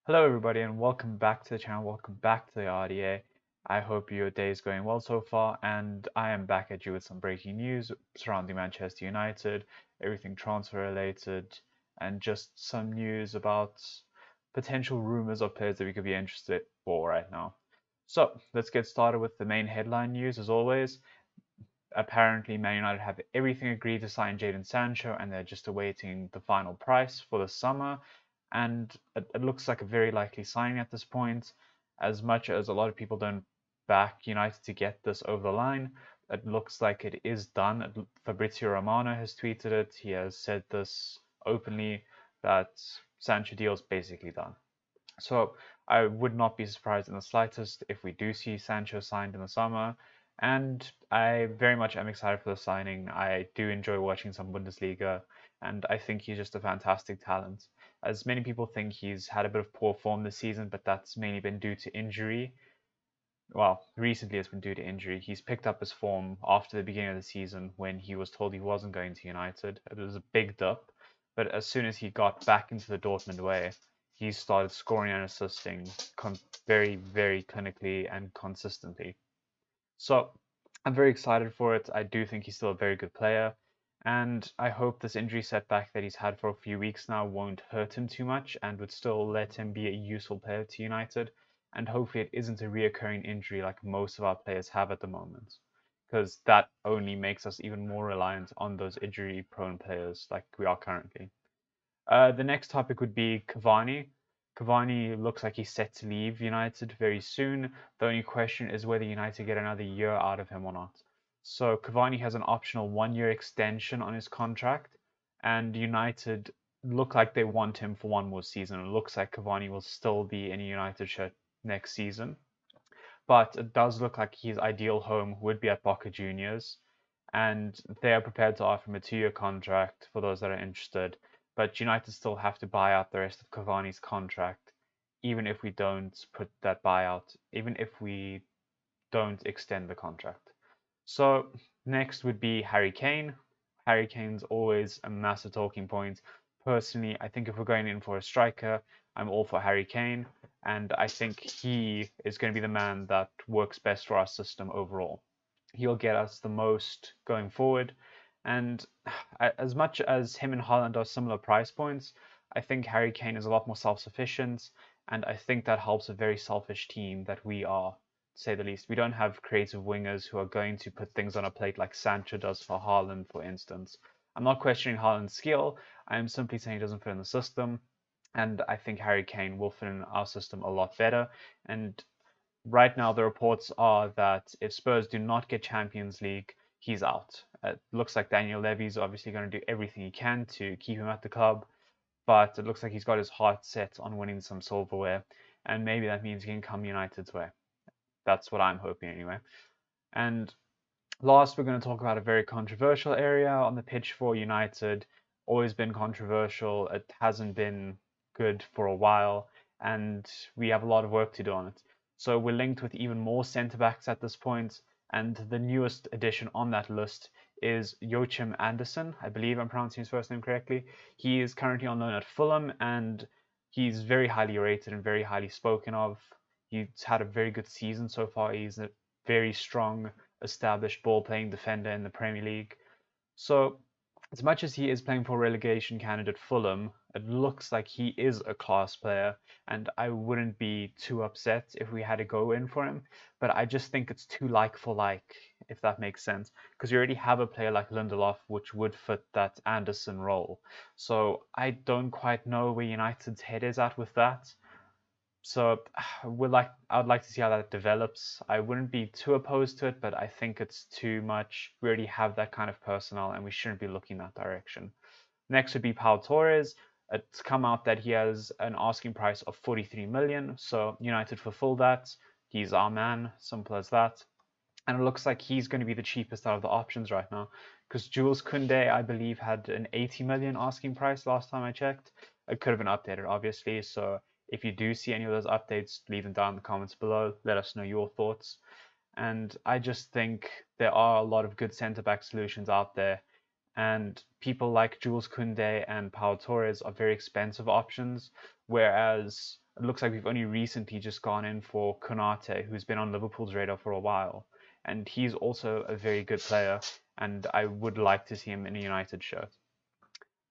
Hello, everybody, and welcome back to the channel. Welcome back to the RDA. I hope your day is going well so far, and I am back at you with some breaking news surrounding Manchester United, everything transfer related, and just some news about potential rumors of players that we could be interested for right now. So let's get started with the main headline news as always. Apparently, Man United have everything agreed to sign Jadon Sancho, and they're just awaiting the final price for the summer. And it looks like a very likely signing at this point. As much as a lot of people don't back United to get this over the line, it looks like it is done. Fabrizio Romano has tweeted it. He has said this openly that Sancho deal is basically done. So I would not be surprised in the slightest if we do see Sancho signed in the summer. And I very much am excited for the signing. I do enjoy watching some Bundesliga, and I think he's just a fantastic talent. As many people think he's had a bit of poor form this season, but that's mainly been due to injury. Well, recently it's been due to injury. He's picked up his form after the beginning of the season when he was told he wasn't going to United. It was a big dip, but as soon as he got back into the Dortmund way, he started scoring and assisting very, very clinically and consistently. So I'm very excited for it. I do think he's still a very good player. And I hope this injury setback that he's had for a few weeks now won't hurt him too much and would still let him be a useful player to United. And hopefully it isn't a reoccurring injury like most of our players have at the moment. Because that only makes us even more reliant on those injury prone players like we are currently. The next topic would be Cavani. Cavani looks like he's set to leave United very soon. The only question is whether United get another year out of him or not. So Cavani has an optional 1 year extension on his contract, and United look like they want him for one more season. It looks like Cavani will still be in a United shirt next season, but it does look like his ideal home would be at Boca Juniors, and they are prepared to offer him a 2 year contract for those that are interested. But United still have to buy out the rest of Cavani's contract, even if we don't put that buyout, even if we don't extend the contract. So next would be Harry Kane. Harry Kane's always a massive talking point. Personally, I think if we're going in for a striker, I'm all for Harry Kane, and I think he is going to be the man that works best for our system overall. He'll get us the most going forward, and as much as him and Haaland are similar price points, I think Harry Kane is a lot more self-sufficient, and I think that helps a very selfish team that we are, to say the least. We don't have creative wingers who are going to put things on a plate like Sancho does for Haaland, for instance. I'm not questioning Haaland's skill. I'm simply saying he doesn't fit in the system. And I think Harry Kane will fit in our system a lot better. And right now, the reports are that if Spurs do not get Champions League, he's out. It looks like Daniel Levy's obviously going to do everything he can to keep him at the club, but it looks like he's got his heart set on winning some silverware, and maybe that means he can come United's way. That's what I'm hoping anyway. And last, we're going to talk about a very controversial area on the pitch for United. Always been controversial. It hasn't been good for a while, and we have a lot of work to do on it. So we're linked with even more centre backs at this point, and the newest addition on that list is Joachim Andersen. I believe I'm pronouncing his first name correctly. He is currently on loan at Fulham, and he's very highly rated and very highly spoken of. He's had a very good season so far. He's a very strong, established ball playing defender in the Premier League. So, as much as he is playing for relegation candidate Fulham, it looks like he is a class player, and I wouldn't be too upset if we had to go in for him. But I just think it's too like for like, if that makes sense, because you already have a player like Lindelof, which would fit that Anderson role. So I don't quite know where United's head is at with that. So I would like to see how that develops. I wouldn't be too opposed to it, but I think it's too much. We already have that kind of personnel, and we shouldn't be looking that direction. Next would be Pau Torres. It's come out that he has an asking price of 43 million, so United fulfill that. He's our man, simple as that. And it looks like he's going to be the cheapest out of the options right now, because Jules Koundé, I believe, had an 80 million asking price last time I checked. It could have been updated, obviously, so if you do see any of those updates, leave them down in the comments below. Let us know your thoughts. And I just think there are a lot of good centre back solutions out there. And people like Jules Koundé and Pau Torres are very expensive options, whereas it looks like we've only recently just gone in for Konate, who's been on Liverpool's radar for a while. And he's also a very good player, and I would like to see him in a United shirt.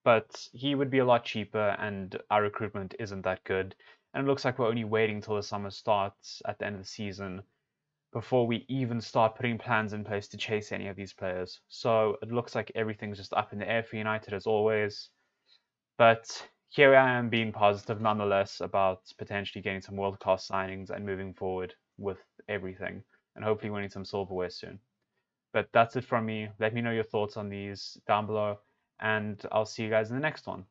But he would be a lot cheaper, and our recruitment isn't that good. And it looks like we're only waiting till the summer starts at the end of the season before we even start putting plans in place to chase any of these players. So it looks like everything's just up in the air for United as always. But here I am being positive nonetheless about potentially getting some world class signings and moving forward with everything and hopefully winning some silverware soon. But that's it from me. Let me know your thoughts on these down below, and I'll see you guys in the next one.